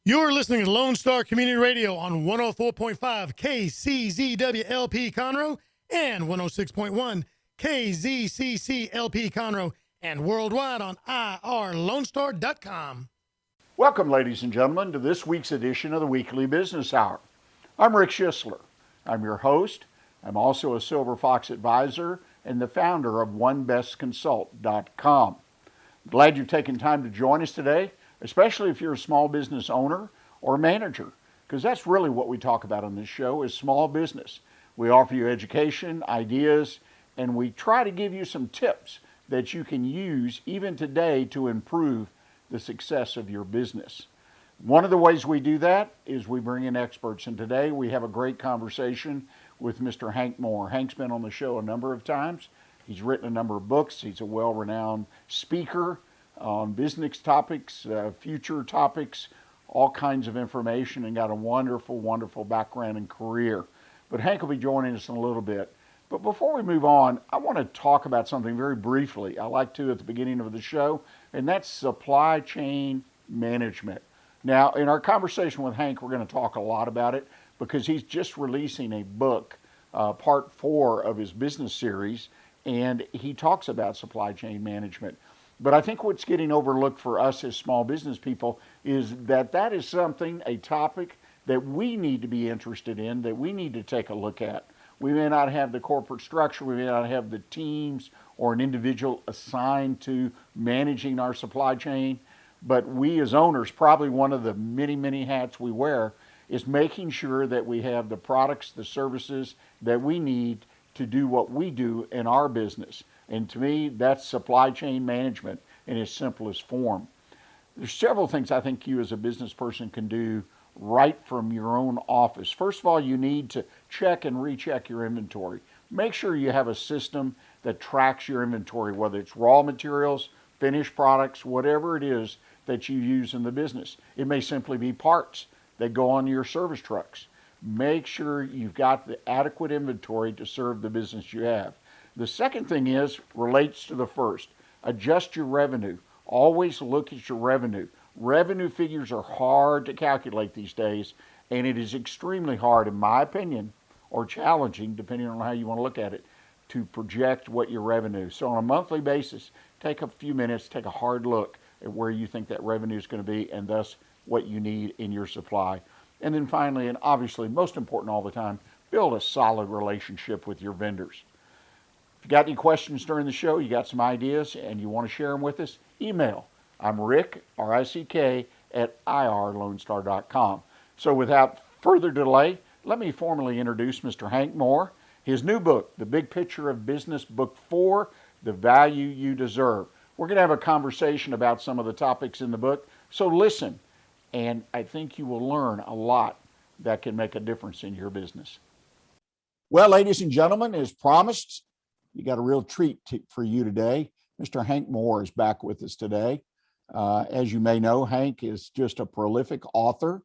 You're listening to Lone Star Community Radio on 104.5 KCZWLP Conroe and 106.1 KZCCLP Conroe and worldwide on irlonestar.com. Welcome, ladies and gentlemen, to this week's edition of the Weekly Business Hour. I'm Rick Schissler. I'm your host. I'm also a Silver Fox advisor and the founder of OneBestConsult.com. Glad you've taken time to join us today, especially if you're a small business owner or manager, because that's really what we talk about on this show is small business. We offer you education, ideas, and we try to give you some tips that you can use even today to improve the success of your business. One of the ways we do that is we bring in experts, and today we have a great conversation with Mr. Hank Moore. Hank's been on the show a number of times. He's written a number of books. He's a well-renowned speaker on business topics, future topics, all kinds of information, and got a wonderful, wonderful background and career. But Hank will be joining us in a little bit. But before we move on, I want to talk about something very briefly. I like to at the beginning of the show, and that's supply chain management. Now, in our conversation with Hank, we're going to talk a lot about it because he's just releasing a book, part 4 of his business series, and he talks about supply chain management. But I think what's getting overlooked for us as small business people is that that is something, a topic that we need to be interested in, that we need to take a look at. We may not have the corporate structure, we may not have the teams or an individual assigned to managing our supply chain, but we as owners, probably one of the many, many hats we wear is making sure that we have the products, the services that we need to do what we do in our business. And to me, that's supply chain management in its simplest form. There's several things I think you as a business person can do right from your own office. First of all, you need to check and recheck your inventory. Make sure you have a system that tracks your inventory, whether it's raw materials, finished products, whatever it is that you use in the business. It may simply be parts that go on your service trucks. Make sure you've got the adequate inventory to serve the business you have. The second thing relates to the first. Adjust your revenue. Always look at your revenue. Revenue figures are hard to calculate these days, and it is extremely hard, in my opinion, or challenging, depending on how you want to look at it, to project what your revenue. So on a monthly basis, take a few minutes, take a hard look at where you think that revenue is going to be, and thus what you need in your supply. And then finally, and obviously most important all the time, build a solid relationship with your vendors. If you got any questions during the show, you got some ideas, and you want to share them with us, email. I'm Rick, R-I-C-K, at irlonestar.com. So without further delay, let me formally introduce Mr. Hank Moore. His new book, The Big Picture of Business, Book 4, The Value You Deserve. We're going to have a conversation about some of the topics in the book, so listen, and I think you will learn a lot that can make a difference in your business. Well, ladies and gentlemen, as promised, you got a real treat for you today. Mr. Hank Moore is back with us today. As you may know, Hank is just a prolific author,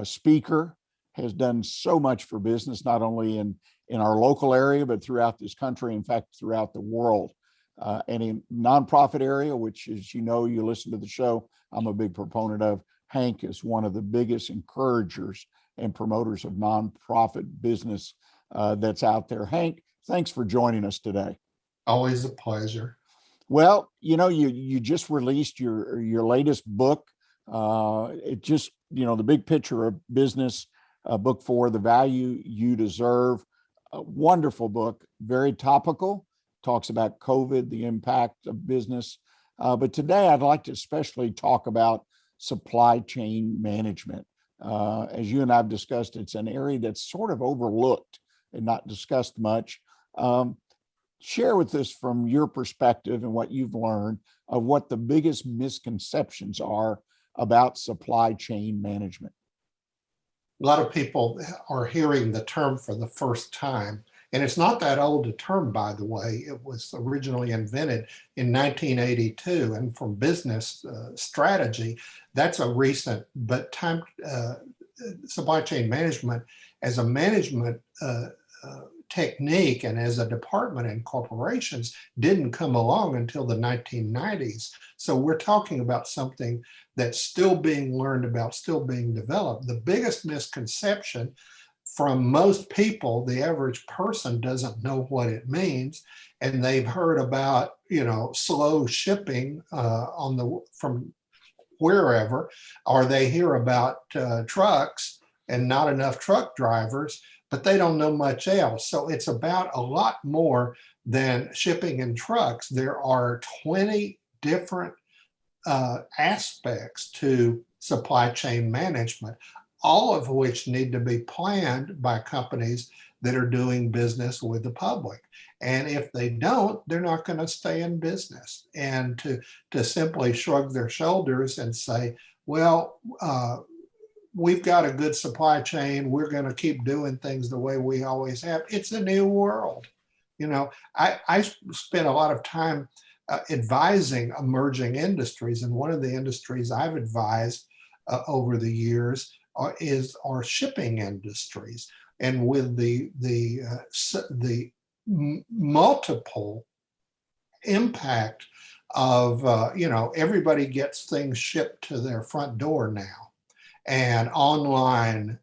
speaker, has done so much for business, not only in our local area, but throughout this country, in fact, throughout the world. And in nonprofit area, which, as you know, you listen to the show, I'm a big proponent of. Hank is one of the biggest encouragers and promoters of nonprofit business that's out there. Hank, thanks for joining us today. Always a pleasure. Well, you know, you just released your latest book. It just, The Big Picture of Business, book 4, The Value You Deserve. A wonderful book, very topical, talks about COVID, the impact of business. But today I'd like to especially talk about supply chain management. As you and I have discussed, it's an area that's sort of overlooked and not discussed much. Share with us from your perspective and what you've learned of what the biggest misconceptions are about supply chain management. A lot of people are hearing the term for the first time, and it's not that old a term, by the way. It was originally invented in 1982, and from business strategy, that's a recent, but supply chain management as a management technique and as a department in corporations didn't come along until the 1990s. So we're talking about something that's still being learned about, still being developed. The biggest misconception from most people, the average person doesn't know what it means, and they've heard about, slow shipping from wherever, or they hear about trucks and not enough truck drivers, but they don't know much else. So it's about a lot more than shipping and trucks. There are 20 different aspects to supply chain management, all of which need to be planned by companies that are doing business with the public. And if they don't, they're not going to stay in business. And to simply shrug their shoulders and say, well, we've got a good supply chain, we're going to keep doing things the way we always have. It's a new world. I spent a lot of time advising emerging industries, and one of the industries I've advised over the years are shipping industries. And with the multiple impact of, everybody gets things shipped to their front door now, and online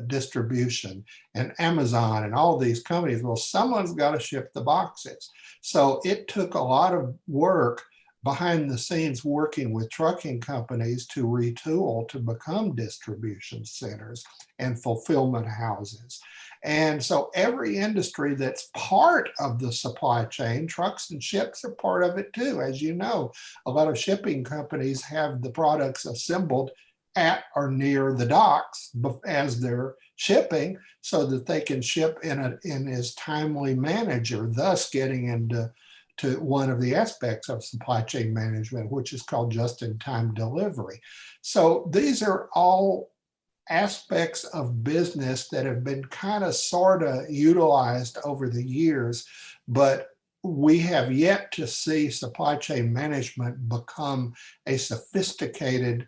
distribution and Amazon and all these companies, well, someone's got to ship the boxes. So it took a lot of work behind the scenes working with trucking companies to retool to become distribution centers and fulfillment houses. And so every industry that's part of the supply chain, trucks and ships are part of it too. As you know, a lot of shipping companies have the products assembled at or near the docks as they're shipping, so that they can ship in as timely manner, thus getting into one of the aspects of supply chain management, which is called just-in-time delivery. So these are all aspects of business that have been kind of sort of utilized over the years, but we have yet to see supply chain management become a sophisticated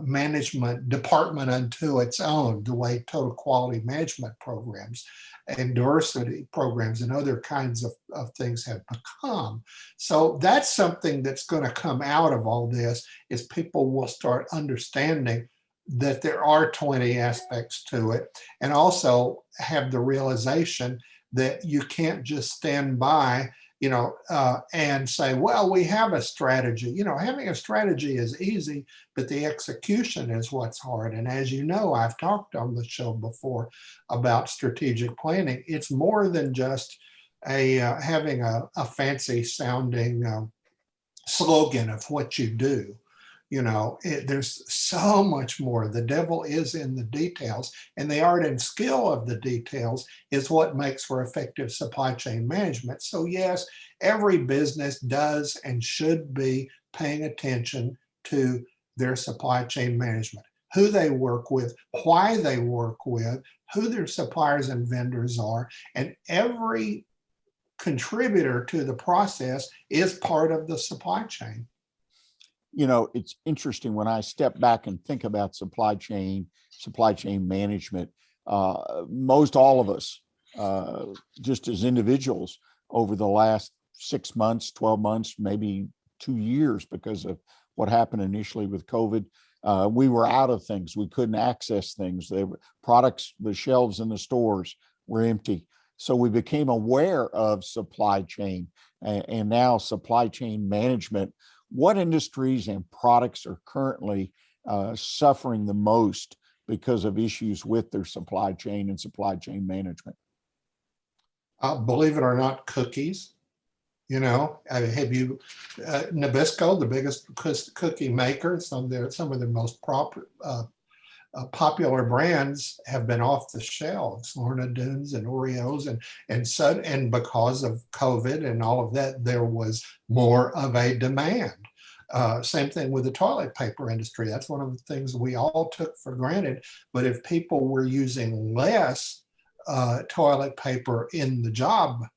management department unto its own, the way total quality management programs and diversity programs and other kinds of things have become. So that's something that's going to come out of all this, is people will start understanding that there are 20 aspects to it, and also have the realization that you can't just stand by and say, well, we have a strategy. Having a strategy is easy, but the execution is what's hard. And as you know, I've talked on the show before about strategic planning. It's more than just having a fancy sounding slogan of what you do. There's so much more. The devil is in the details, and the art and skill of the details is what makes for effective supply chain management. So yes, every business does and should be paying attention to their supply chain management, who they work with, why they work with, who their suppliers and vendors are, and every contributor to the process is part of the supply chain. It's interesting when I step back and think about supply chain management. Most all of us, just as individuals, over the last 6 months, 12 months, maybe 2 years, because of what happened initially with COVID, we were out of things. We couldn't access things. Products, the shelves in the stores were empty. So we became aware of supply chain and now supply chain management. What industries and products are currently suffering the most because of issues with their supply chain and supply chain management? Believe it or not, cookies. Have you Nabisco, the biggest cookie maker, some of the most popular brands have been off the shelves, Lorna Doones and Oreos, and because of COVID and all of that, there was more of a demand. Same thing with the toilet paper industry. That's one of the things we all took for granted. But if people were using less toilet paper in the job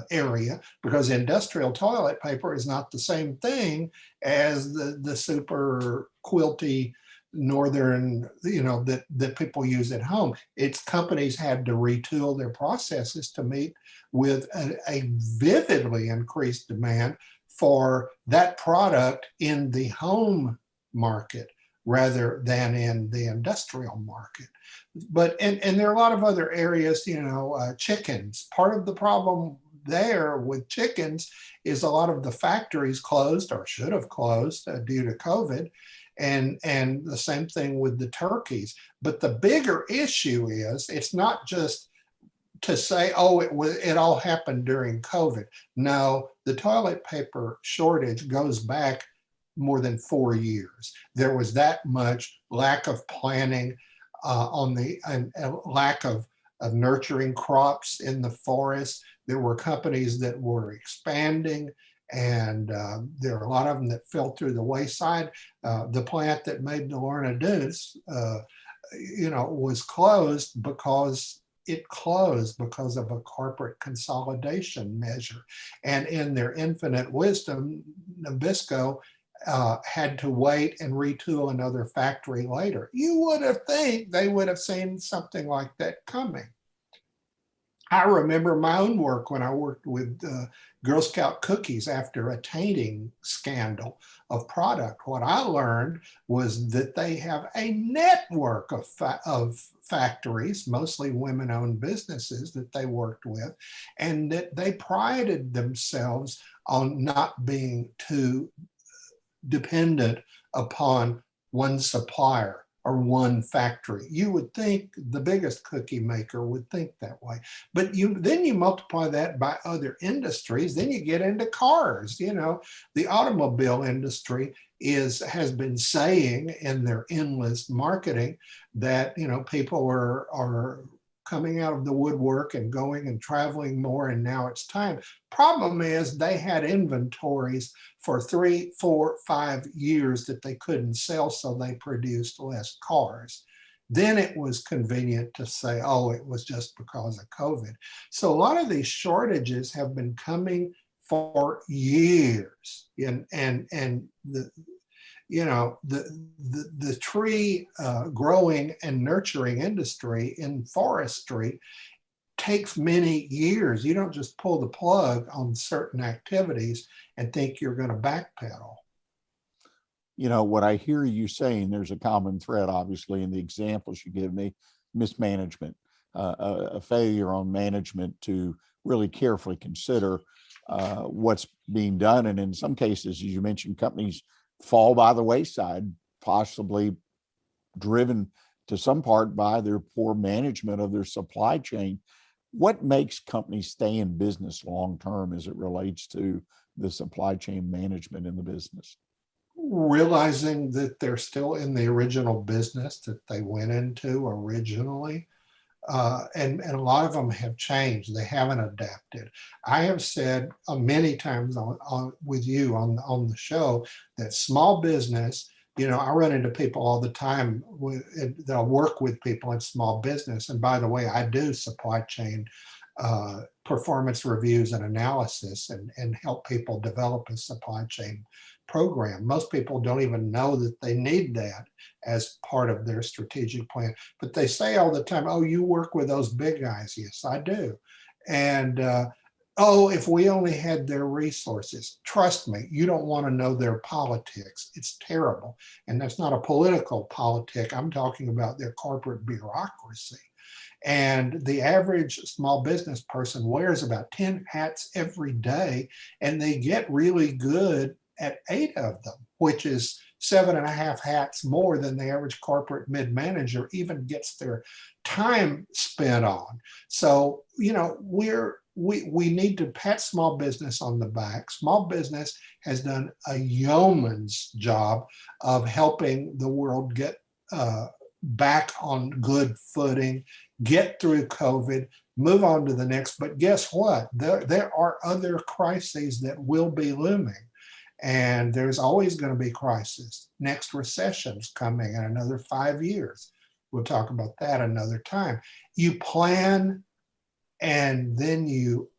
area, because industrial toilet paper is not the same thing as the super quilty northern, that people use at home. It's companies had to retool their processes to meet with a vividly increased demand for that product in the home market rather than in the industrial market. But and there are a lot of other areas, chickens. Part of the problem there with chickens is a lot of the factories closed or should have closed due to COVID. And the same thing with the turkeys. But the bigger issue is it's not just to say, oh, it all happened during COVID. No, the toilet paper shortage goes back more than 4 years. There was that much lack of planning and lack of nurturing crops in the forest. There were companies that were expanding, and there are a lot of them that fell through the wayside. The plant that made the Lorna Doones, was closed because of a corporate consolidation measure. And in their infinite wisdom, Nabisco had to wait and retool another factory later. You would have think they would have seen something like that coming. I remember my own work when I worked with Girl Scout cookies after a tainting scandal of product. What I learned was that they have a network of factories, mostly women-owned businesses that they worked with, and that they prided themselves on not being too dependent upon one supplier or one factory. You would think the biggest cookie maker would think that way, but then you multiply that by other industries, then you get into cars. The automobile industry has been saying in their endless marketing that people are coming out of the woodwork and going and traveling more, and now it's time. Problem is they had inventories for 3, 4, 5 years that they couldn't sell, so they produced less cars. Then it was convenient to say, oh, it was just because of COVID. So a lot of these shortages have been coming for years, and the tree growing and nurturing industry in forestry takes many years. You don't just pull the plug on certain activities and think you're going to backpedal. What I hear you saying, there's a common thread, obviously, in the examples you give me: mismanagement, a failure on management to really carefully consider what's being done. And in some cases, as you mentioned, companies fall by the wayside, possibly driven to some part by their poor management of their supply chain. What makes companies stay in business long term as it relates to the supply chain management in the business? Realizing that they're still in the original business that they went into originally. And a lot of them have changed. They haven't adapted. I have said many times with you on the show that small business, I run into people all the time that I work with people in small business. And by the way, I do supply chain performance reviews and analysis and help people develop a supply chain program. Most people don't even know that they need that as part of their strategic plan, but they say all the time, oh, you work with those big guys. Yes, I do. And oh, if we only had their resources. Trust me, you don't want to know their politics. It's terrible. And that's not a political politic. I'm talking about their corporate bureaucracy. And the average small business person wears about 10 hats every day, and they get really good at 8 of them, which is 7.5 hats more than the average corporate mid-manager even gets their time spent on. So, we need to pat small business on the back. Small business has done a yeoman's job of helping the world get back on good footing, get through COVID, move on to the next. But guess what? There are other crises that will be looming. And there's always going to be crisis. Next recession's coming in another 5 years. We'll talk about that another time. You plan and then you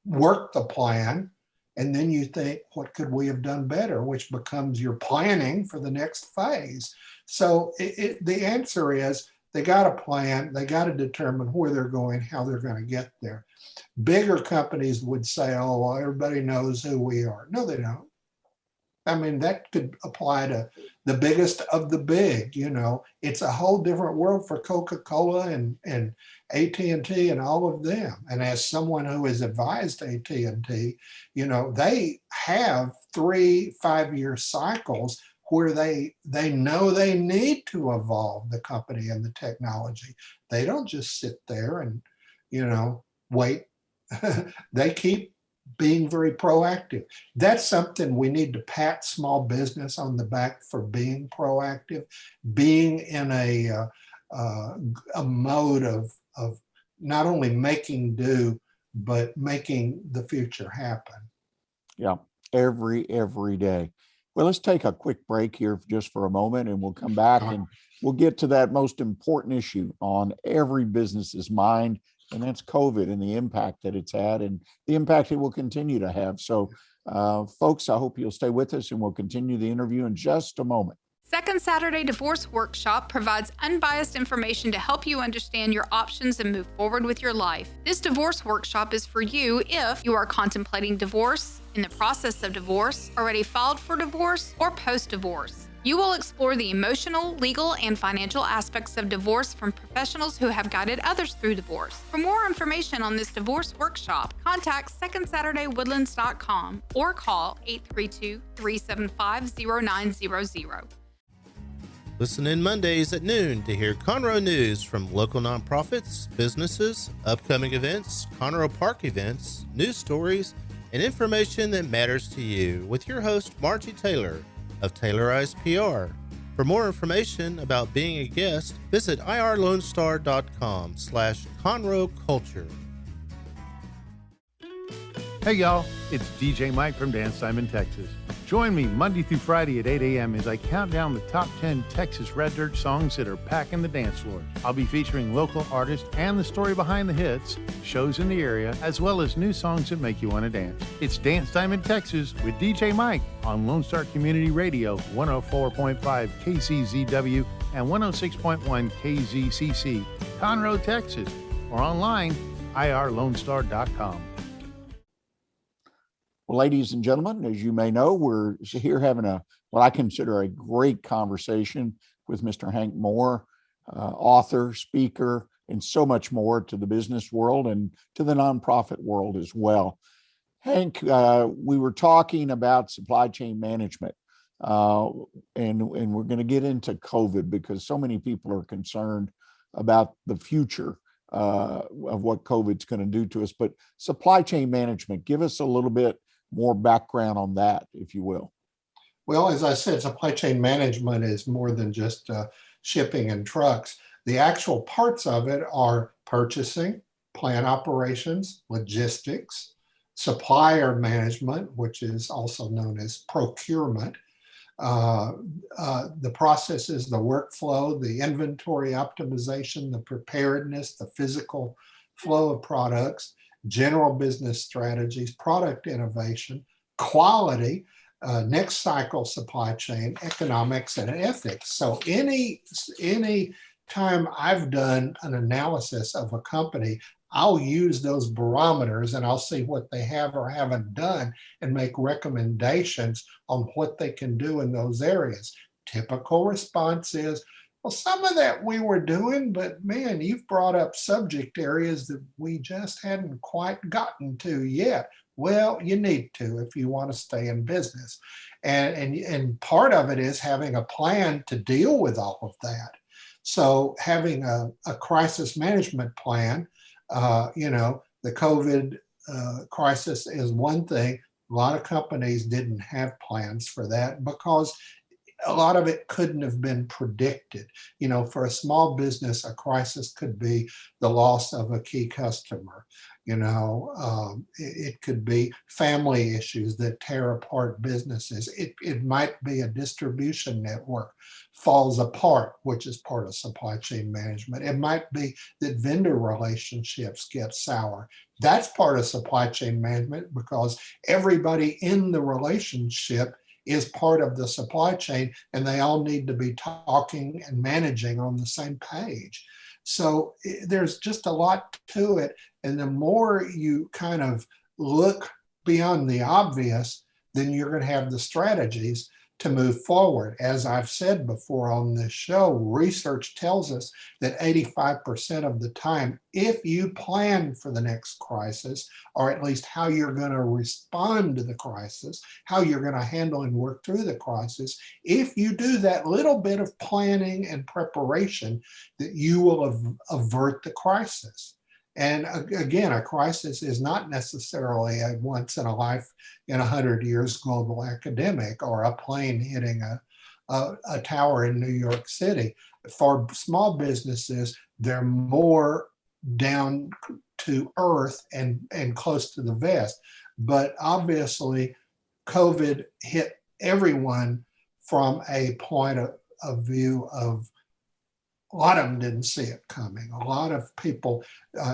work the plan And then you think, what could we have done better? Which becomes your planning for the next phase. So the answer is they got a plan. They got to determine where they're going, how they're going to get there. Bigger companies would say, oh, well, everybody knows who we are. No, they don't. I mean, that could apply to the biggest of the big, it's a whole different world for Coca-Cola and AT&T and all of them. And as someone who has advised AT&T, they have 3-5-year cycles where they know they need to evolve the company and the technology. They don't just sit there and, wait. They keep being very proactive. That's something we need to pat small business on the back for being proactive, being in a mode of not only making do, but making the future happen. Yeah, every day. Well, let's take a quick break here just for a moment, and we'll come back and we'll get to that most important issue on every business's mind, and that's COVID and the impact that it's had and the impact it will continue to have. So, folks, I hope you'll stay with us, and we'll continue the interview in just a moment. Second Saturday Divorce Workshop provides unbiased information to help you understand your options and move forward with your life. This divorce workshop is for you if you are contemplating divorce, in the process of divorce, already filed for divorce, or post-divorce. You will explore the emotional, legal, and financial aspects of divorce from professionals who have guided others through divorce. For more information on this divorce workshop, contact secondsaturdaywoodlands.com or call 832-375-0900. Listen in Mondays at noon to hear Conroe news from local nonprofits, businesses, upcoming events, Conroe Park events, news stories, and information that matters to you with your host, Margie Taylor of Taylorized PR. For more information about being a guest, visit irlonestar.com/Conroe Culture. Hey y'all, it's DJ Mike from Dance Time in Texas. Join me Monday through Friday at 8 a.m. as I count down the top 10 Texas Red Dirt songs that are packing the dance floor. I'll be featuring local artists and the story behind the hits, shows in the area, as well as new songs that make you want to dance. It's Dance Time in Texas with DJ Mike on Lone Star Community Radio, 104.5 KCZW and 106.1 KZCC, Conroe, Texas, or online, irlonestar.com. Well, ladies and gentlemen, as you may know, we're here having what I consider a great conversation with Mr. Hank Moore, author, speaker, and so much more to the business world and to the nonprofit world as well. Hank, we were talking about supply chain management, and we're going to get into COVID because so many people are concerned about the future of what COVID's going to do to us. But supply chain management, give us a little bit more background on that, if you will. Well, as I said, supply chain management is more than just shipping and trucks. The actual parts of it are purchasing, plant operations, logistics, supplier management, which is also known as procurement, the processes, the workflow, the inventory optimization, the preparedness, the physical flow of products, general business strategies, product innovation, quality, next cycle supply chain, economics, and ethics. So any time I've done an analysis of a company, I'll use those barometers and I'll see what they have or haven't done and make recommendations on what they can do in those areas. Typical response is, well, some of that we were doing, but man, you've brought up subject areas that we just hadn't quite gotten to yet. Well, you need to if you want to stay in business. And part of it is having a plan to deal with all of that. So having a crisis management plan, the COVID crisis is one thing. A lot of companies didn't have plans for that because a lot of it couldn't have been predicted. You know, for a small business, a crisis could be the loss of a key customer. You know, it could be family issues that tear apart businesses. It might be a distribution network falls apart, which is part of supply chain management. It might be that vendor relationships get sour. That's part of supply chain management, because everybody in the relationship is part of the supply chain, and they all need to be talking and managing on the same page. So there's just a lot to it. And the more you kind of look beyond the obvious, then you're going to have the strategies to move forward. As I've said before on this show, research tells us that 85% of the time, if you plan for the next crisis, or at least how you're going to respond to the crisis, how you're going to handle and work through the crisis, if you do that little bit of planning and preparation, that you will avert the crisis. And again, a crisis is not necessarily a once in a life, in 100 years global epidemic, or a plane hitting a tower in New York City. For small businesses, they're more down to earth and close to the vest. But obviously, COVID hit everyone from a point of view of, a lot of them didn't see it coming. A lot of people,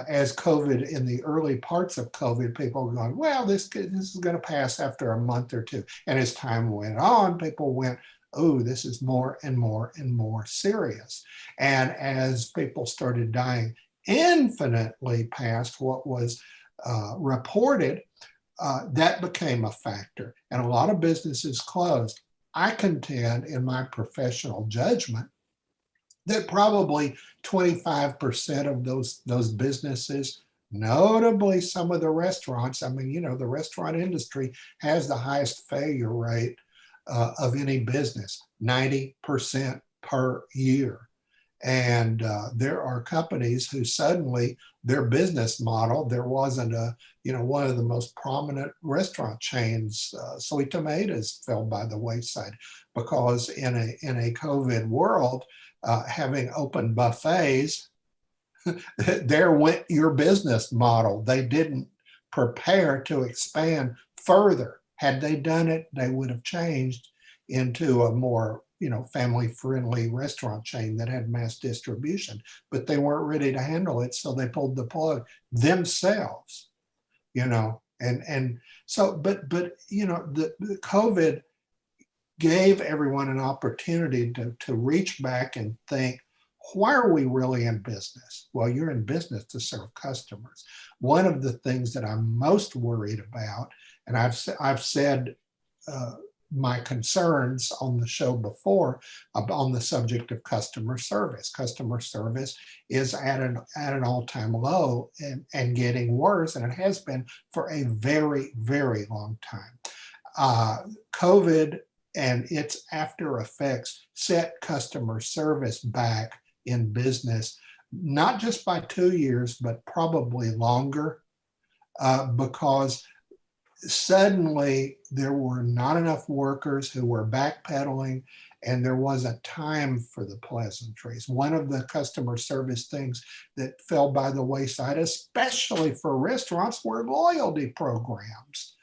as COVID, in the early parts of COVID, people were going, well, this is going to pass after a month or two. And as time went on, people went, oh, this is more and more and more serious. And as people started dying infinitely past what was reported, that became a factor. And a lot of businesses closed. I contend, in my professional judgment, that probably 25% of those businesses, notably some of the restaurants, I mean, you know, the restaurant industry has the highest failure rate of any business, 90% per year. And there are companies who suddenly their business model, there wasn't one of the most prominent restaurant chains, Soy Tomatoes, fell by the wayside, because in a COVID world, having open buffets, there went your business model. They didn't prepare to expand further. Had they done it, they would have changed into a more, family-friendly restaurant chain that had mass distribution, but they weren't ready to handle it, so they pulled the plug themselves, and so, but the COVID gave everyone an opportunity to reach back and think, why are we really in business? Well, you're in business to serve customers. One of the things that I'm most worried about, and I've said my concerns on the show before on the subject of customer service. Customer service is at an all-time low and getting worse, and it has been for a very, very long time. COVID and its after effects set customer service back in business, not just by 2 years, but probably longer, because suddenly there were not enough workers who were backpedaling, and there wasn't time for the pleasantries. One of the customer service things that fell by the wayside, especially for restaurants, were loyalty programs.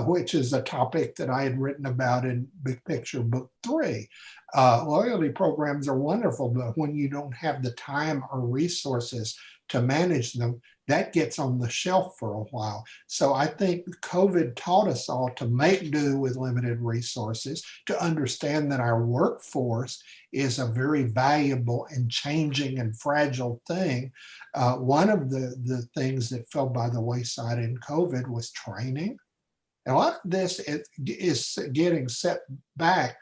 Which is a topic that I had written about in Big Picture Book 3. Loyalty programs are wonderful, but when you don't have the time or resources to manage them, that gets on the shelf for a while. So I think COVID taught us all to make do with limited resources, to understand that our workforce is a very valuable and changing and fragile thing. One of the things that fell by the wayside in COVID was training. And a lot of this is getting set back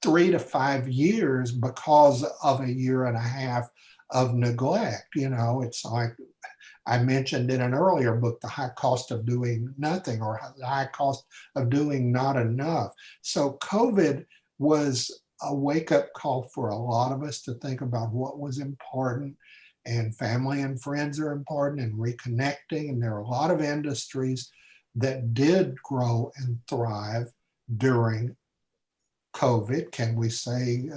3 to 5 years because of a year and a half of neglect. It's like I mentioned in an earlier book, the high cost of doing nothing, or the high cost of doing not enough. So COVID was a wake-up call for a lot of us to think about what was important, and family and friends are important, and reconnecting. And there are a lot of industries that did grow and thrive during COVID, can we say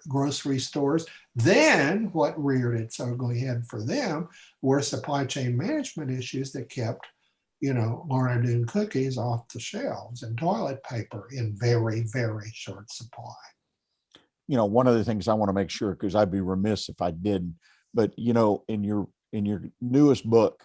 grocery stores? Then what reared its ugly head for them were supply chain management issues that kept, Lorna Doone cookies off the shelves and toilet paper in very, very short supply. One of the things I want to make sure, because I'd be remiss if I didn't, but in your newest book,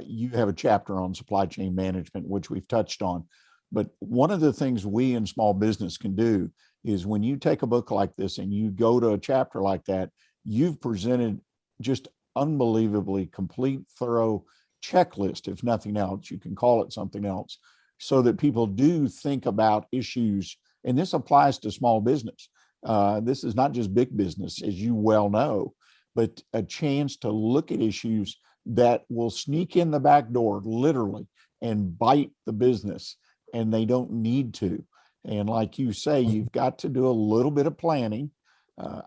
you have a chapter on supply chain management, which we've touched on. But one of the things we in small business can do is when you take a book like this and you go to a chapter like that, you've presented just unbelievably complete, thorough checklist. If nothing else, you can call it something else, so that people do think about issues. And this applies to small business. This is not just big business, as you well know, but a chance to look at issues that will sneak in the back door, literally, and bite the business, and they don't need to. And like you say, you've got to do a little bit of planning.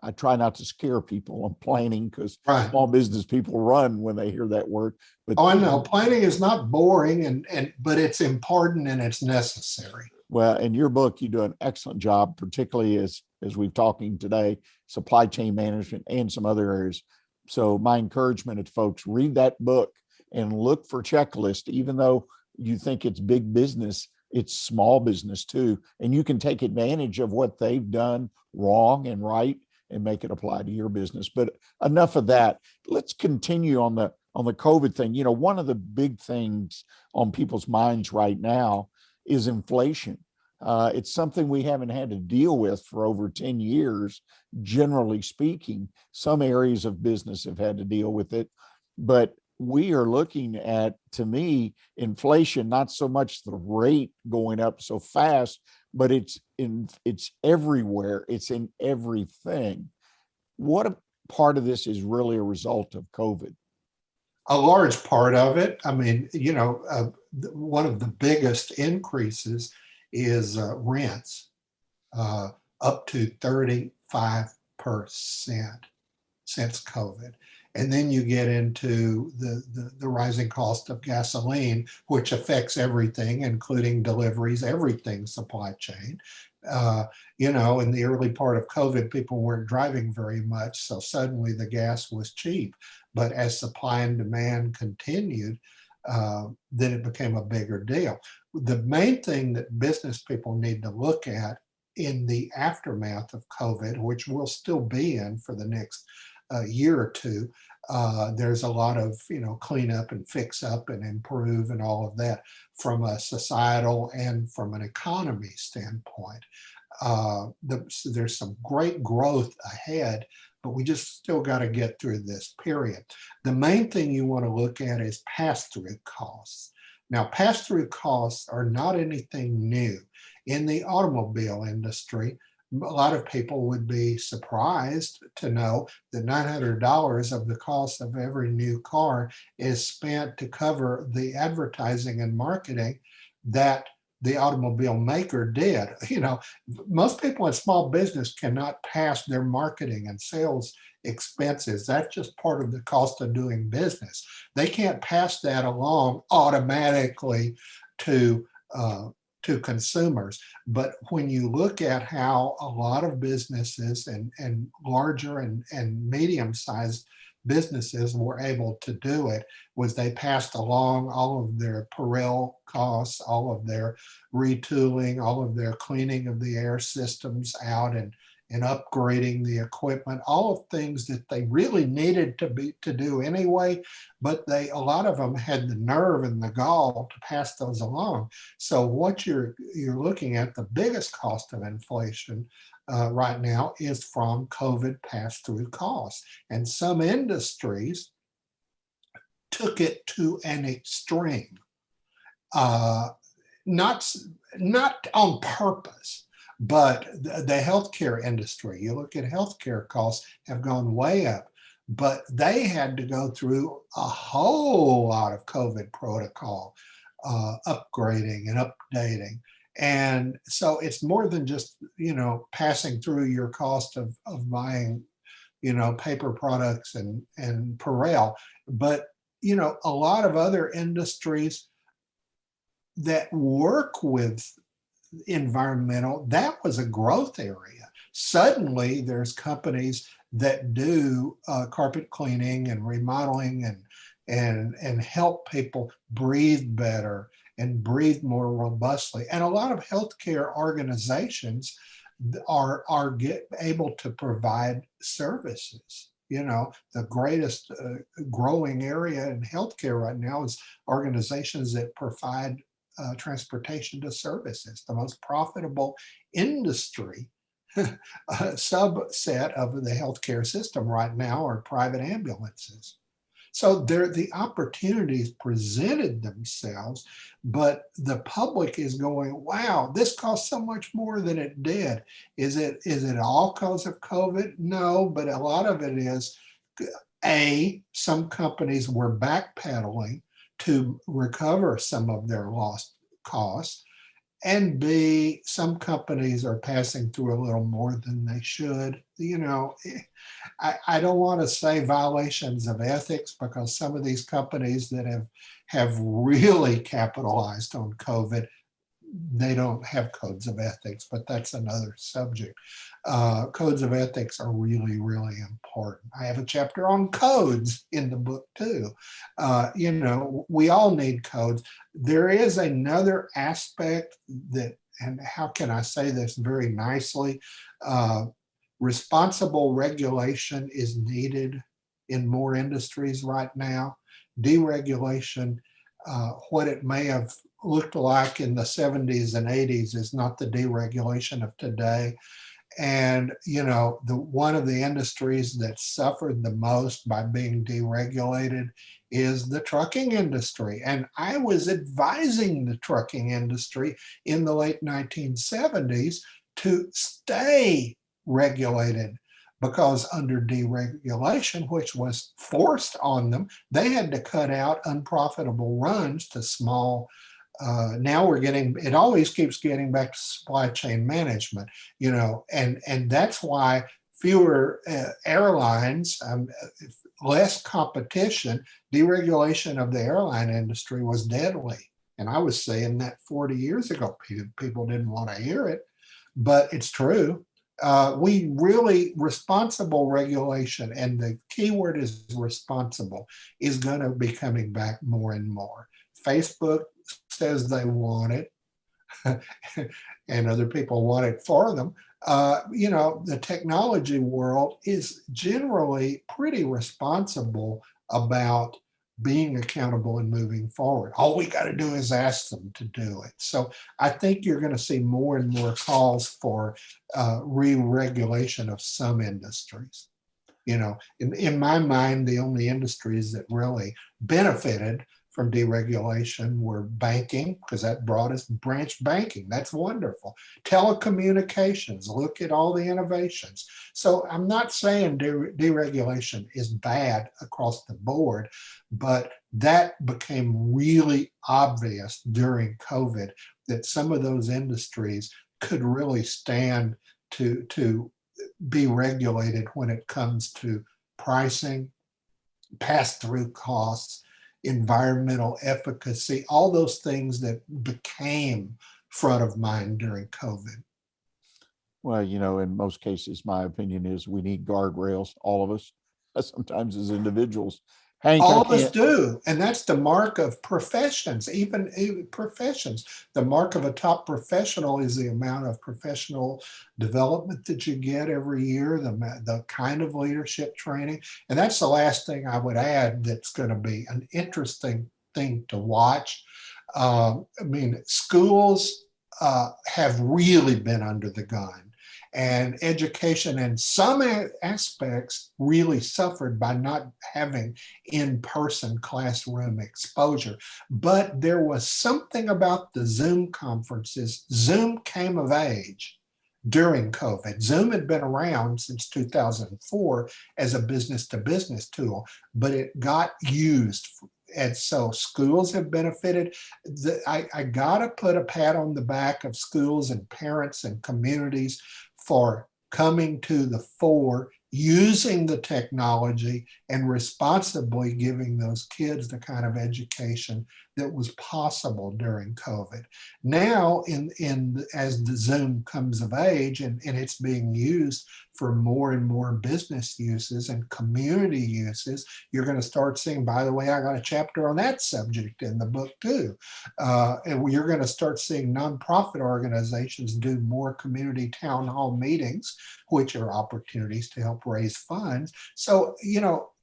I try not to scare people on planning, because small business people run when they hear that word. But I know planning is not boring, but it's important and it's necessary. Well, in your book, you do an excellent job, particularly as we've talking today, supply chain management and some other areas. So my encouragement to folks, read that book and look for checklists. Even though you think it's big business, it's small business too. And you can take advantage of what they've done wrong and right and make it apply to your business. But enough of that. Let's continue on the COVID thing. One of the big things on people's minds right now is inflation. It's something we haven't had to deal with for over 10 years, generally speaking. Some areas of business have had to deal with it, but we are looking at, to me, inflation, not so much the rate going up so fast, but it's everywhere. It's in everything. What a part of this is really a result of COVID? A large part of it. I mean, one of the biggest increases is rents, up to 35% since COVID. And then you get into the rising cost of gasoline, which affects everything, including deliveries, everything supply chain. In the early part of COVID, people weren't driving very much, so suddenly the gas was cheap. But as supply and demand continued, then it became a bigger deal. The main thing that business people need to look at in the aftermath of COVID, which we'll still be in for the next year or two, there's a lot of clean up and fix up and improve and all of that from a societal and from an economy standpoint. There's some great growth ahead, but we just still got to get through this period. The main thing you want to look at is pass-through costs. Now, pass-through costs are not anything new. In the automobile industry, a lot of people would be surprised to know that $900 of the cost of every new car is spent to cover the advertising and marketing that the automobile maker did. Most people in small business cannot pass their marketing and sales expenses. That's just part of the cost of doing business. They can't pass that along automatically to consumers. But when you look at how a lot of businesses and larger and medium-sized businesses were able to do it, was they passed along all of their apparel costs, all of their retooling, all of their cleaning of the air systems out and upgrading the equipment, all of things that they really needed to do anyway, but a lot of them had the nerve and the gall to pass those along. So what you're looking at, the biggest cost of inflation right now is from COVID pass-through costs. And some industries took it to an extreme, not on purpose. But the healthcare industry, you look at healthcare costs have gone way up, but they had to go through a whole lot of COVID protocol, upgrading and updating. And so it's more than just, passing through your cost of buying, paper products and apparel, but, a lot of other industries that work with environmental, that was a growth area. Suddenly there's companies that do carpet cleaning and remodeling and help people breathe better and breathe more robustly. And a lot of healthcare organizations are able to provide services. You know, the greatest growing area in healthcare right now is organizations that provide transportation to services. The most profitable industry subset of the healthcare system right now are private ambulances. So the opportunities presented themselves, but the public is going, wow, this costs so much more than it did. Is it all because of COVID? No, but a lot of it is, some companies were backpedaling to recover some of their lost costs. And B, some companies are passing through a little more than they should. You know, I don't want to say violations of ethics, because some of these companies that have really capitalized on COVID, they don't have codes of ethics, but that's another subject. Codes of ethics are really, really important. I have a chapter on codes in the book too. You know, we all need codes. There is another aspect that, and how can I say this very nicely? Responsible regulation is needed in more industries right now. Deregulation, what it may have looked like in the 70s and 80s is not the deregulation of today. And, you know, one of the industries that suffered the most by being deregulated is the trucking industry. And I was advising the trucking industry in the late 1970s to stay regulated, because under deregulation, which was forced on them, they had to cut out unprofitable runs to small. Now it always keeps getting back to supply chain management, you know, and that's why fewer airlines, less competition. Deregulation of the airline industry was deadly. And I was saying that 40 years ago. People didn't want to hear it, but it's true. Responsible regulation, and the key word is responsible, is going to be coming back more and more. Facebook says they want it, and other people want it for them. You know, the technology world is generally pretty responsible about being accountable and moving forward. All we got to do is ask them to do it. So I think you're going to see more and more calls for re-regulation of some industries. You know, in my mind, the only industries that really benefited from deregulation were banking, because that brought us branch banking. That's wonderful. Telecommunications, look at all the innovations. So I'm not saying deregulation is bad across the board, but that became really obvious during COVID, that some of those industries could really stand to be regulated when it comes to pricing, pass-through costs, environmental efficacy, all those things that became front of mind during COVID. Well, you know, in most cases, my opinion is we need guardrails, all of us, sometimes as individuals. Hank, all of us do. And that's the mark of professions, even professions. The mark of a top professional is the amount of professional development that you get every year, the kind of leadership training. And that's the last thing I would add that's going to be an interesting thing to watch. I mean, schools have really been under the gun. And education in some aspects really suffered by not having in-person classroom exposure. But there was something about the Zoom conferences. Zoom came of age during COVID. Zoom had been around since 2004 as a business-to-business tool, but it got used. And so schools have benefited. I got to put a pat on the back of schools and parents and communities for coming to the fore, using the technology and responsibly giving those kids the kind of education that was possible during COVID. Now, as the Zoom comes of age and it's being used for more and more business uses and community uses, you're going to start seeing, by the way, I got a chapter on that subject in the book too. And you're going to start seeing nonprofit organizations do more community town hall meetings, which are opportunities to help raise funds. So,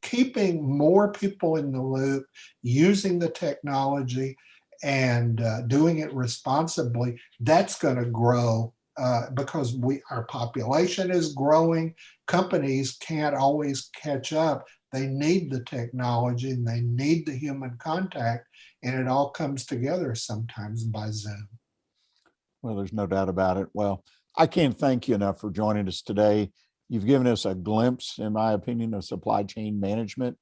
keeping more people in the loop, using the technology and doing it responsibly, that's going to grow because our population is growing. Companies can't always catch up. They need the technology and they need the human contact, and it all comes together sometimes by Zoom. Well, there's no doubt about it. Well, I can't thank you enough for joining us today. You've given us a glimpse, in my opinion, of supply chain management.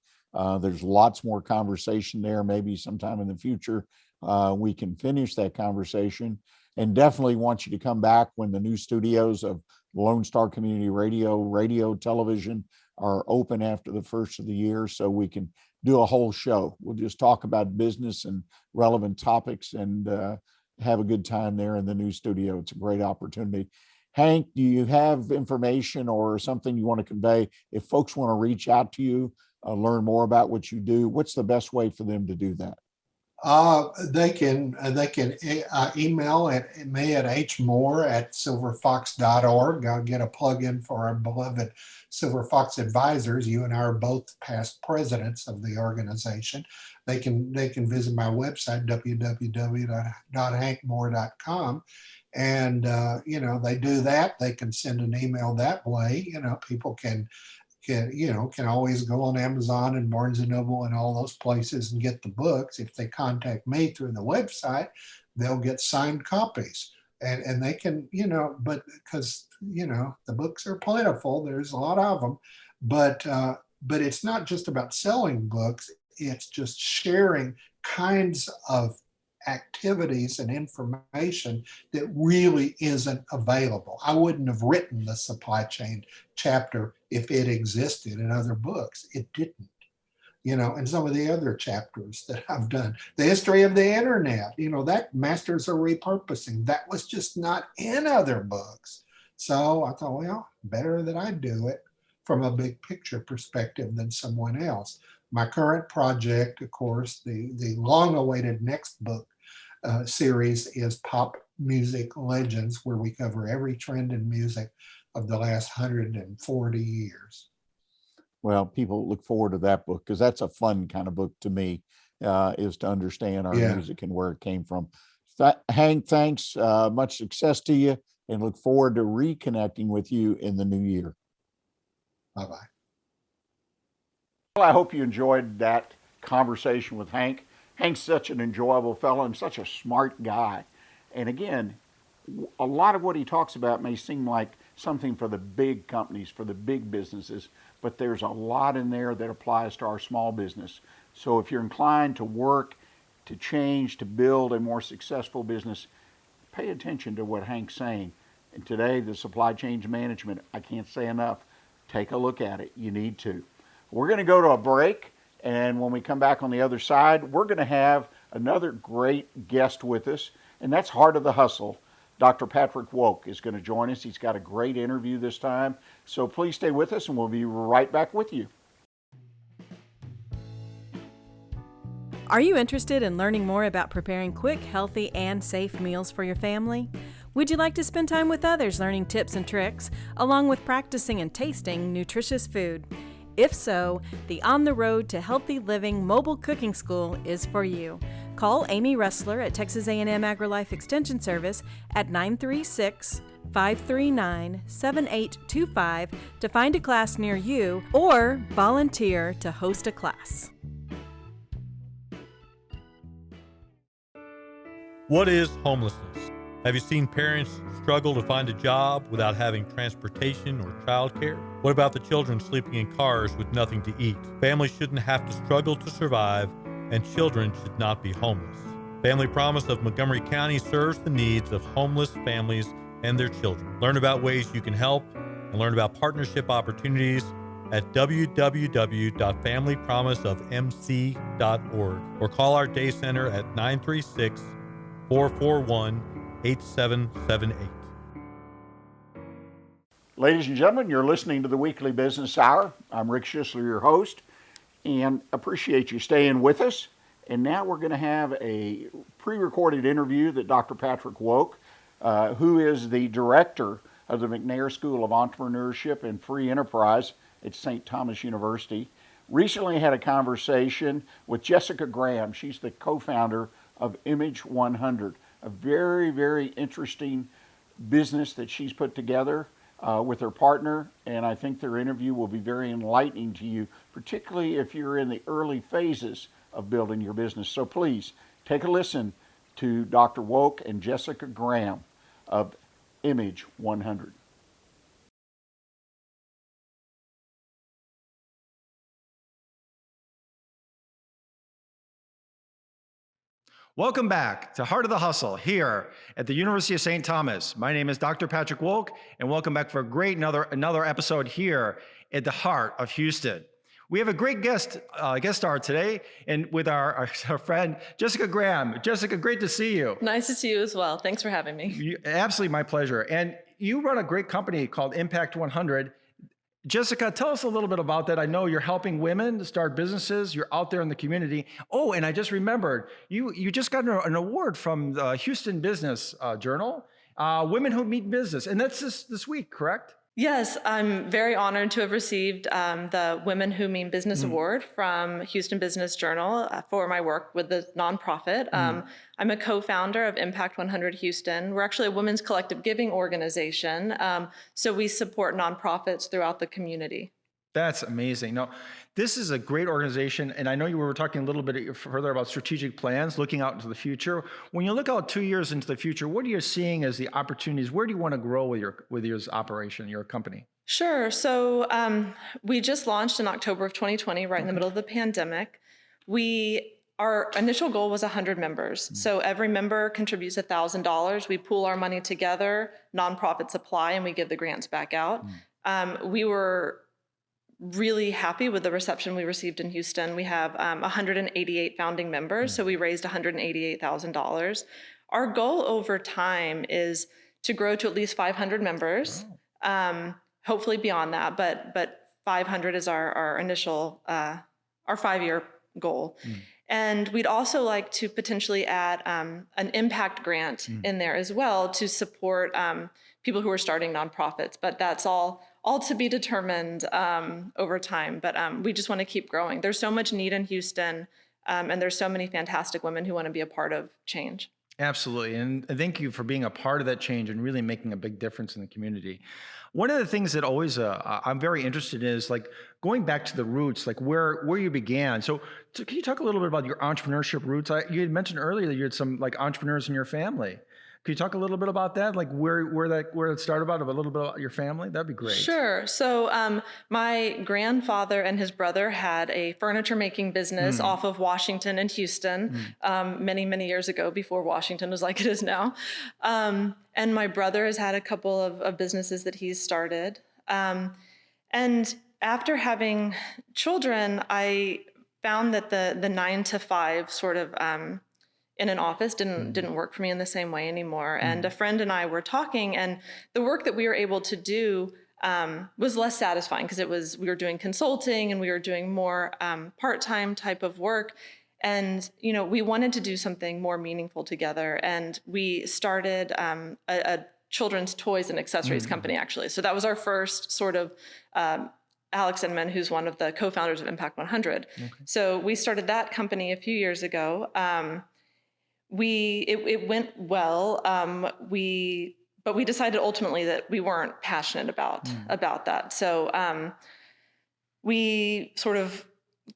There's lots more conversation there. Maybe sometime in the future, we can finish that conversation, and definitely want you to come back when the new studios of Lone Star Community Radio, television are open after the first of the year, so we can do a whole show. We'll just talk about business and relevant topics and have a good time there in the new studio. It's a great opportunity. Hank, do you have information or something you want to convey? If folks want to reach out to you, learn more about what you do, what's the best way for them to do that? They can email at me at hmoore@silverfox.org. I'll get a plug-in for our beloved Silver Fox advisors. You and I are both past presidents of the organization. They can visit my website, www.hankmoore.com. And, they do that. They can send an email that way. People can always go on Amazon and Barnes and Noble and all those places and get the books. If they contact me through the website, they'll get signed copies. And they can, but because, the books are plentiful, there's a lot of them, but it's not just about selling books. It's just sharing kinds of activities and information that really isn't available. I wouldn't have written the supply chain chapter if it existed in other books. It didn't, and some of the other chapters that I've done, the history of the internet, that masters of repurposing, that was just not in other books. So I thought, well, better that I do it from a big picture perspective than someone else. My current project, of course, the long-awaited next book series is Pop Music Legends, where we cover every trend in music of the last 140 years. Well, people look forward to that book because that's a fun kind of book to me, is to understand our music and where it came from. Hank, thanks. Much success to you, and look forward to reconnecting with you in the new year. Bye-bye. Well, I hope you enjoyed that conversation with Hank. Hank's such an enjoyable fellow and such a smart guy. And again, a lot of what he talks about may seem like something for the big companies, for the big businesses, but there's a lot in there that applies to our small business. So if you're inclined to work, to change, to build a more successful business, pay attention to what Hank's saying. And today, the supply chain management, I can't say enough. Take a look at it. You need to. We're going to go to a break. And when we come back on the other side, we're going to have another great guest with us, and that's Heart of the Hustle. Dr. Patrick Woock is going to join us. He's got a great interview this time. So please stay with us, and we'll be right back with you. Are you interested in learning more about preparing quick, healthy, and safe meals for your family? Would you like to spend time with others learning tips and tricks, along with practicing and tasting nutritious food? If so, the On the Road to Healthy Living Mobile Cooking School is for you. Call Amy Schissler at Texas A&M AgriLife Extension Service at 936-539-7825 to find a class near you or volunteer to host a class. What is homelessness? Have you seen parents struggle to find a job without having transportation or childcare? What about the children sleeping in cars with nothing to eat? Families shouldn't have to struggle to survive, and children should not be homeless. Family Promise of Montgomery County serves the needs of homeless families and their children. Learn about ways you can help and learn about partnership opportunities at www.familypromiseofmc.org or call our day center at 936-441-8778. Ladies and gentlemen, you're listening to the Weekly Business Hour. I'm Rick Schissler, your host, and appreciate you staying with us. And now we're going to have a pre-recorded interview that Dr. Patrick Woock, who is the director of the McNair School of Entrepreneurship and Free Enterprise at St. Thomas University, recently had a conversation with Jessica Graham. She's the co-founder of Image 100, a very, very interesting business that she's put together with her partner, and I think their interview will be very enlightening to you, particularly if you're in the early phases of building your business. So please take a listen to Dr. Woock and Jessica Graham of Image 100. Welcome back to Heart of the Hustle here at the University of St. Thomas. My name is Dr. Patrick Woock, and welcome back for a great another episode here at the heart of Houston. We have a great guest star today, and with our friend Jessica Graham. Jessica, great to see you. Nice to see you as well. Thanks for having me. Absolutely my pleasure. And you run a great company called Impact 100. Jessica, tell us a little bit about that. I know you're helping women to start businesses. You're out there in the community. Oh, and I just remembered, you just got an award from the Houston Business Journal, Women Who Mean Business. And that's this week, correct? Yes, I'm very honored to have received the Women Who Mean Business Award from Houston Business Journal for my work with the nonprofit. I'm a co-founder of Impact 100 Houston. We're actually a women's collective giving organization, so we support nonprofits throughout the community. That's amazing. Now, this is a great organization, and I know you were talking a little bit further about strategic plans, looking out into the future. When you look out 2 years into the future, what are you seeing as the opportunities? Where do you want to grow with your operation, your company? Sure. So we just launched in October of 2020, right in the middle of the pandemic. Our initial goal was 100 members. So every member contributes $1,000. We pool our money together, nonprofits apply, and we give the grants back out. We were really happy with the reception we received in Houston. We have 188 founding members, so we raised $188,000. Our goal over time is to grow to at least 500 members, hopefully beyond that, but 500 is our initial, our 5-year goal. And we'd also like to potentially add an impact grant in there as well to support people who are starting nonprofits, but that's all to be determined over time. But we just want to keep growing. There's so much need in Houston, and there's so many fantastic women who want to be a part of change. Absolutely. And thank you for being a part of that change and really making a big difference in the community. One of the things that always I'm very interested in is like going back to the roots, like where you began. So can you talk a little bit about your entrepreneurship roots? You had mentioned earlier that you had some like entrepreneurs in your family. Can you talk a little bit about that? Like where it started about, a little bit about your family? That'd be great. Sure. So my grandfather and his brother had a furniture making business off of Washington and Houston many, many years ago, before Washington was like it is now. And my brother has had a couple of businesses that he's started. And after having children, I found that the 9 to 5 sort of in an office didn't work for me in the same way anymore. And a friend and I were talking, and the work that we were able to do was less satisfying because we were doing consulting and we were doing more part-time type of work. And, we wanted to do something more meaningful together. And we started a children's toys and accessories company, actually. So that was our first sort of Alex Inman, who's one of the co-founders of Impact 100. Okay. So we started that company a few years ago. It went well. But we decided ultimately that we weren't passionate about that. So we sort of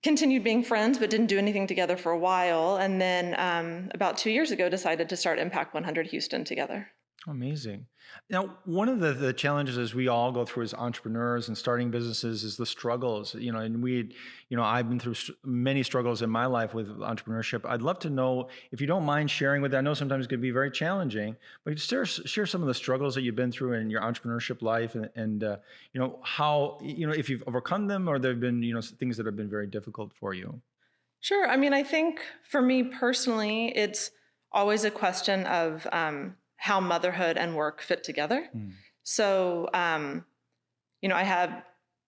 continued being friends, but didn't do anything together for a while. And then about 2 years ago, decided to start Impact 100 Houston together. Amazing. Now, one of the challenges as we all go through as entrepreneurs and starting businesses is the struggles, and I've been through many struggles in my life with entrepreneurship. I'd love to know, if you don't mind sharing with, I know sometimes it can be very challenging, but share some of the struggles that you've been through in your entrepreneurship life and how, if you've overcome them or there've been, things that have been very difficult for you. Sure. I mean, I think for me personally, it's always a question of how motherhood and work fit together. So, I have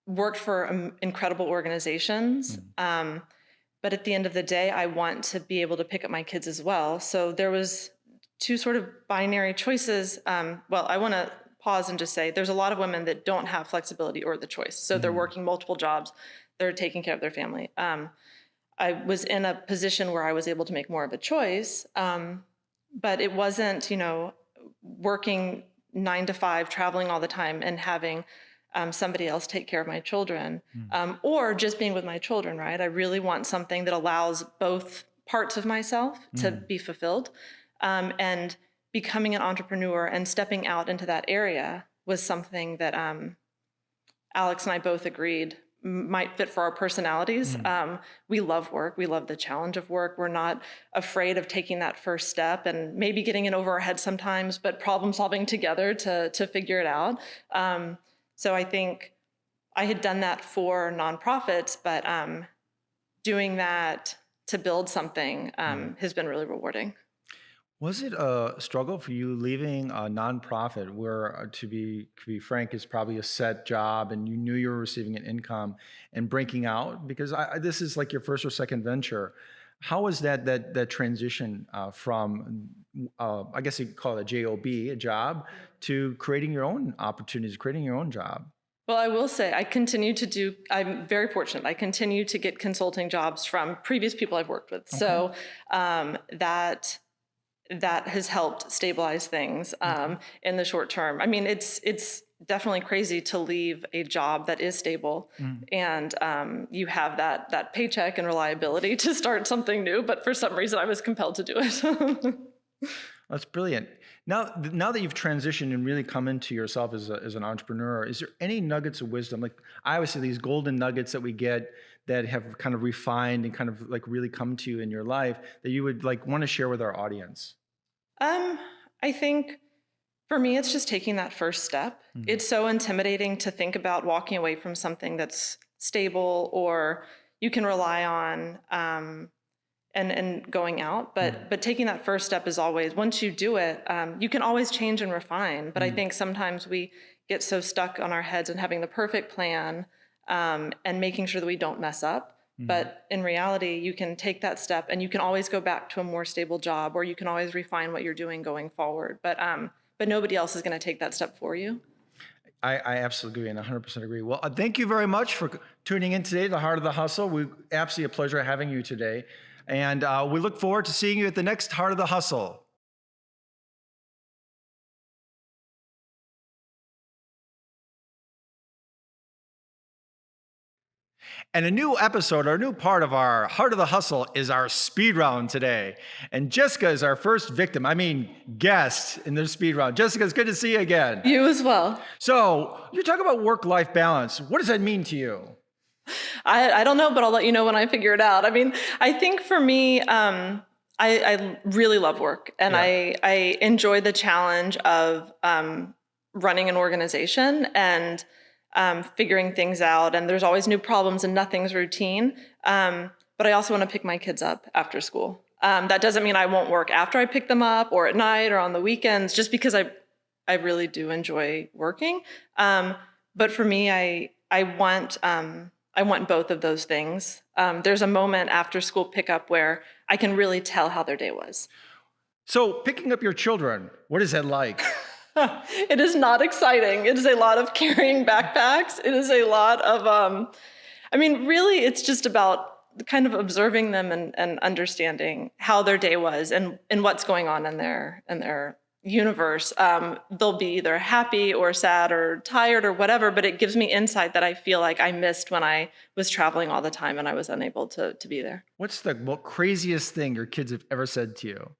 worked for incredible organizations, but at the end of the day, I want to be able to pick up my kids as well. So there was two sort of binary choices. Well, I want to pause and just say there's a lot of women that don't have flexibility or the choice. So they're working multiple jobs, they're taking care of their family. I was in a position where I was able to make more of a choice, but it wasn't, working 9 to 5, traveling all the time and having somebody else take care of my children, or just being with my children, right? I really want something that allows both parts of myself to be fulfilled. And becoming an entrepreneur and stepping out into that area was something that Alex and I both agreed might fit for our personalities. We love work. We love the challenge of work. We're not afraid of taking that first step and maybe getting in over our heads sometimes, but problem solving together to figure it out. So I think I had done that for nonprofits, but doing that to build something has been really rewarding. Was it a struggle for you leaving a nonprofit where, to be frank, is probably a set job and you knew you were receiving an income and breaking out? Because this is like your first or second venture. How was that transition from, I guess you could call it a job, a job, to creating your own opportunities, creating your own job? Well, I will say I'm very fortunate. I continue to get consulting jobs from previous people I've worked with. Okay. So that has helped stabilize things in the short term. I mean, it's definitely crazy to leave a job that is stable and you have that paycheck and reliability to start something new. But for some reason, I was compelled to do it. That's brilliant. Now that you've transitioned and really come into yourself as an entrepreneur, is there any nuggets of wisdom? Like I always say, these golden nuggets that we get that have kind of refined and kind of like really come to you in your life that you would like want to share with our audience? I think for me, it's just taking that first step. It's so intimidating to think about walking away from something that's stable or you can rely on and going out. But taking that first step is always, once you do it, you can always change and refine. But I think sometimes we get so stuck on our heads and having the perfect plan and making sure that we don't mess up. But in reality, you can take that step and you can always go back to a more stable job or you can always refine what you're doing going forward. But nobody else is going to take that step for you. I absolutely agree and 100% agree. Well, thank you very much for tuning in today to The Heart of the Hustle. We absolutely a pleasure having you today. And we look forward to seeing you at the next Heart of the Hustle. And a new episode, or a new part of our Heart of the Hustle is our speed round today. And Jessica is our first guest in the speed round. Jessica, it's good to see you again. You as well. So you talk about work-life balance. What does that mean to you? I don't know, but I'll let you know when I figure it out. I mean, I think for me, I really love work and I enjoy the challenge of running an organization and figuring things out, and there's always new problems and nothing's routine. But I also want to pick my kids up after school. That doesn't mean I won't work after I pick them up or at night or on the weekends, just because I really do enjoy working. But for me, I want both of those things. There's a moment after school pickup where I can really tell how their day was. So picking up your children, what is that like? It is not exciting. It is a lot of carrying backpacks. It is a lot of, really, it's just about kind of observing them and understanding how their day was and what's going on in their universe. They'll be either happy or sad or tired or whatever, but it gives me insight that I feel like I missed when I was traveling all the time and I was unable to be there. What's the craziest thing your kids have ever said to you?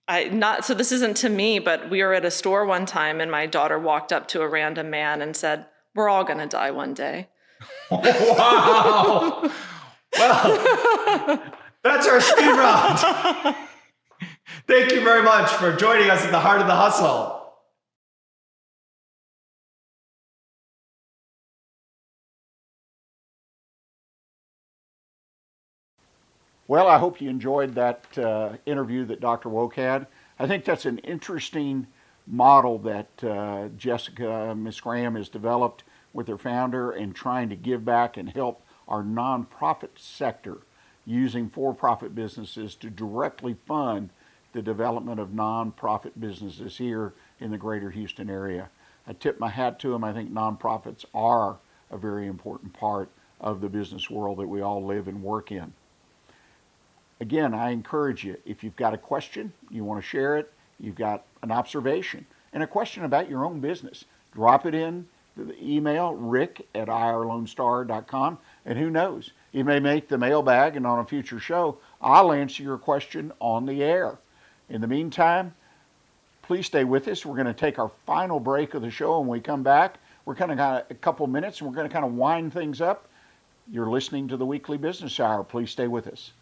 So this isn't to me, but we were at a store one time and my daughter walked up to a random man and said, "We're all going to die one day." Wow. Well, that's our speed round. Thank you very much for joining us at the Heart of the Hustle. Well, I hope you enjoyed that interview that Dr. Woock had. I think that's an interesting model that Jessica, Miss Graham, has developed with her founder and trying to give back and help our nonprofit sector using for-profit businesses to directly fund the development of nonprofit businesses here in the greater Houston area. I tip my hat to them. I think nonprofits are a very important part of the business world that we all live and work in. Again, I encourage you, if you've got a question, you want to share it, you've got an observation and a question about your own business, drop it in the email, rick@irlonestar.com, and who knows, it may make the mailbag, and on a future show, I'll answer your question on the air. In the meantime, please stay with us. We're going to take our final break of the show, and when we come back, we're kind of got a couple minutes, and we're going to kind of wind things up. You're listening to the Weekly Business Hour. Please stay with us.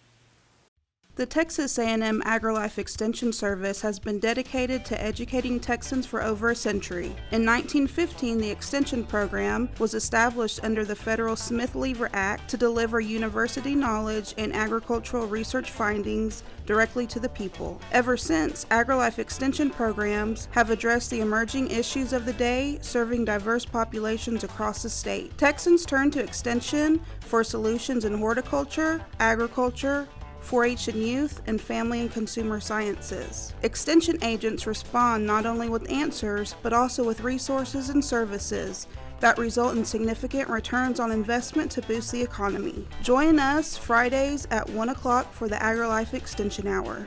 The Texas A&M AgriLife Extension Service has been dedicated to educating Texans for over a century. In 1915, the Extension Program was established under the federal Smith-Lever Act to deliver university knowledge and agricultural research findings directly to the people. Ever since, AgriLife Extension programs have addressed the emerging issues of the day, serving diverse populations across the state. Texans turn to Extension for solutions in horticulture, agriculture, 4-H and youth, and family and consumer sciences. Extension agents respond not only with answers, but also with resources and services that result in significant returns on investment to boost the economy. Join us Fridays at 1 o'clock for the AgriLife Extension Hour.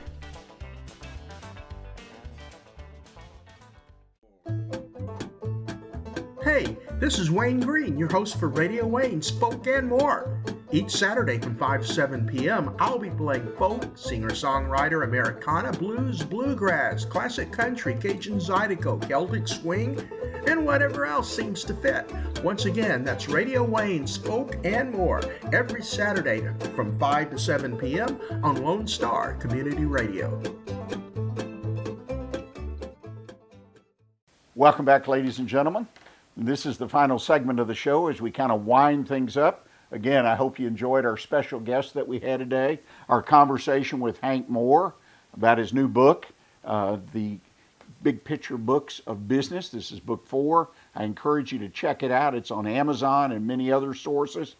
Hey, this is Wayne Green, your host for Radio Wayne, Spoke and More. Each Saturday from 5 to 7 p.m., I'll be playing folk, singer-songwriter, Americana, blues, bluegrass, classic country, Cajun Zydeco, Celtic swing, and whatever else seems to fit. Once again, that's Radio Wayne, Spoke and More, every Saturday from 5 to 7 p.m. on Lone Star Community Radio. Welcome back, ladies and gentlemen. This is the final segment of the show as we kind of wind things up. Again, I hope you enjoyed our special guest that we had today, our conversation with Hank Moore about his new book, The Big Picture Books of Business. This is book 4. I encourage you to check it out. It's on Amazon and many other sources.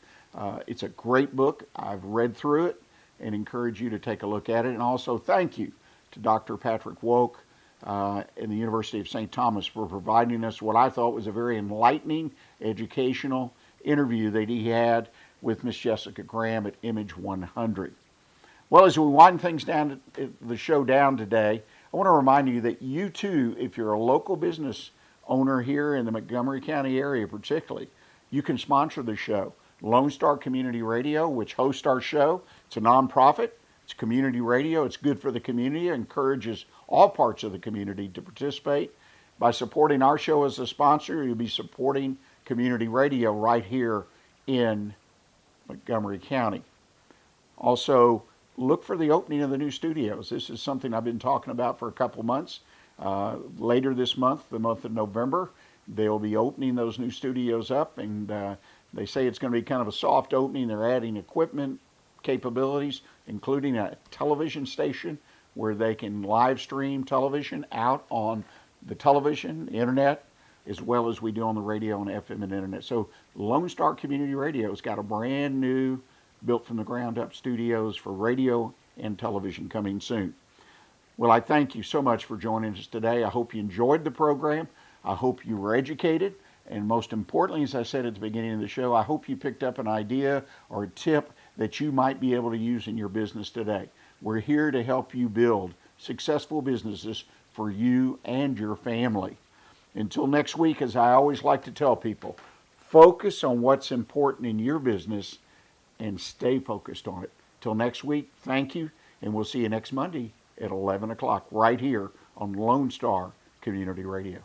It's a great book. I've read through it and encourage you to take a look at it. And also thank you to Dr. Patrick Woock in the University of St. Thomas for providing us what I thought was a very enlightening, educational interview that he had with Miss Jessica Graham at Image 100. Well, as we wind things down, the show down today, I want to remind you that you too, if you're a local business owner here in the Montgomery County area particularly, you can sponsor the show. Lone Star Community Radio, which hosts our show, it's a nonprofit, it's community radio, it's good for the community, it encourages all parts of the community to participate. By supporting our show as a sponsor, you'll be supporting community radio right here in Montgomery County. Also, look for the opening of the new studios. This is something I've been talking about for a couple months. Later this month, the month of November, they'll be opening those new studios up, and they say it's going to be kind of a soft opening. They're adding equipment capabilities, including a television station where they can live stream television out on the television, internet, as well as we do on the radio and FM and internet. So Lone Star Community Radio has got a brand new, built from the ground up studios for radio and television coming soon. Well, I thank you so much for joining us today. I hope you enjoyed the program. I hope you were educated. And most importantly, as I said at the beginning of the show, I hope you picked up an idea or a tip that you might be able to use in your business today. We're here to help you build successful businesses for you and your family. Until next week, as I always like to tell people, focus on what's important in your business and stay focused on it. Till next week, thank you, and we'll see you next Monday at 11 o'clock right here on Lone Star Community Radio.